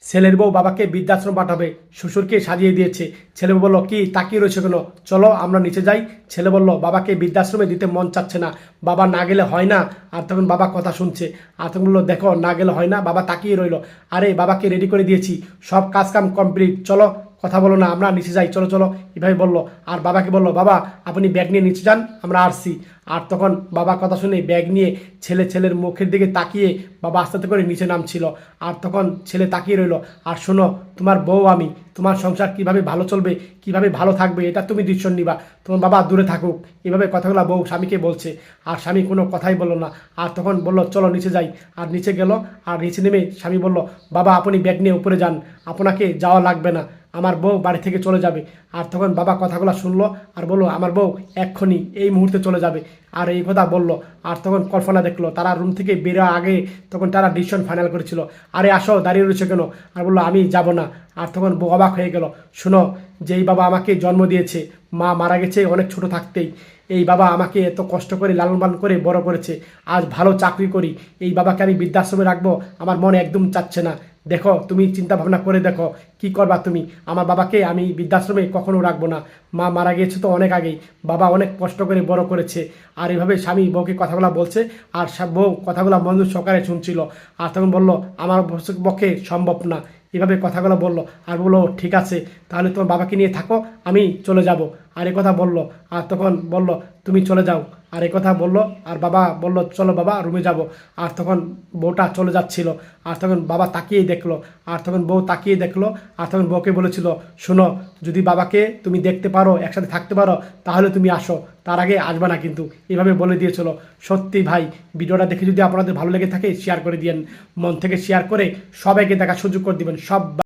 ছেলের বউ বাবাকে বৃদ্ধাশ্রম পাঠাবে, শ্বশুরকে সাজিয়ে দিয়েছে। ছেলে বলল, কি তাকিয়ে রয়েছে কেন, চলো আমরা নিচে যাই। ছেলে বলল, বাবাকে বৃদ্ধাশ্রমে দিতে মন চাচ্ছে না, বাবা না গেলে হয় না। আর তখন বাবা কথা শুনছে, আর তখন বললো, দেখো না গেলে হয় না। বাবা তাকিয়ে রইল, আরে বাবাকে রেডি করে দিয়েছি, সব কাজ কাম কমপ্লিট, চলো কথা বলো না, আমরা নিচে যাই, চলো চলো এভাবে বললো। আর বাবাকে বললো, বাবা আপনি ব্যাগ নিয়ে নিচে যান, আমরা আসছি। আর তখন বাবা কথা শুনে ব্যাগ নিয়ে ছেলের মুখের দিকে তাকিয়ে বাবা আস্তে আস্তে করে নিচে নামছিল। আর তখন ছেলে তাকিয়ে রইল, আর শোনো, তোমার বউ আমি, তোমার সংসার কিভাবে ভালো চলবে, কিভাবে ভালো থাকবে, এটা তুমি ডিসিশন নিবা, তোমার বাবা দূরে থাকুক। এভাবে কথাগুলো বউ স্বামীকে বলছে, আর স্বামী কোনো কথাই বললো না। আর তখন বললো, চলো নিচে যাই। আর নিচে গেল, আর নিচে নেমে স্বামী বলল, বাবা আপনি ব্যাগ নিয়ে উপরে যান, আপনাকে যাওয়া লাগবে না, আমার বউ বাড়ি থেকে চলে যাবে। আর তখন বাবা কথাগুলো শুনলো, আর বললো, আমার বউ এক্ষুনি এই মুহূর্তে চলে যাবে। আর এই কথা বললো। আর তখন কল্পনা দেখলো তারা রুম থেকে বেরোর আগে তখন তারা ডিসিশন ফাইনাল করেছিল, আরে আসো দাঁড়িয়ে রয়েছে কেন। আর বললো, আমি যাব না। আর তখন বউ অবাক হয়ে গেল, শোনো, যেই বাবা আমাকে জন্ম দিয়েছে, মা মারা গেছে অনেক ছোট থাকতেই, এই বাবা আমাকে এত কষ্ট করে লালন পালন করে বড় করেছে, আজ ভালো চাকরি করি, এই বাবাকে আমি বৃদ্ধাশ্রমে রাখবো, আমার মনে একদম চাচ্ছে না। দেখো তুমি চিন্তা ভাবনা করে দেখো কি করবা তুমি। আমার বাবাকে আমি বৃদ্ধাশ্রমে কখনো রাখবো না, মা মারা গিয়েছে তো অনেক আগেই, বাবা অনেক কষ্ট করে বড় করেছে। আর এভাবে স্বামী বউকে কথাগুলো বলছে, আর বউ কথাগুলো মনোযোগ সহকারে শুনছিল। আর তখন বললো, আমার পক্ষে সম্ভব না, এভাবে কথাগুলো বললো। আর বললো, ঠিক আছে তাহলে তোমার বাবাকে নিয়ে থাকো, আমি চলে যাব। আর এ কথা বললো। আর তখন বলল, তুমি চলে যাও। আর এ কথা বললো, আর বাবা বলল, চলো বাবা রুমে যাব। আর তখন বউটা চলে যাচ্ছিল। আর তখন বাবা তাকিয়ে দেখলো, আর তখন বউ তাকিয়ে দেখলো। আর তখন বউকে বলেছিল, শোনো, যদি বাবাকে তুমি দেখতে পারো, একসাথে থাকতে পারো, তাহলে তুমি আসো, তার আগে আসবে না কিন্তু, এভাবে বলে দিয়েছিল। সত্যি ভাই, ভিডিওটা দেখে যদি আপনাদের ভালো লেগে থাকে শেয়ার করে দিয়েন, মন থেকে শেয়ার করে সবাইকে দেখার সুযোগ করে দিবেন সব।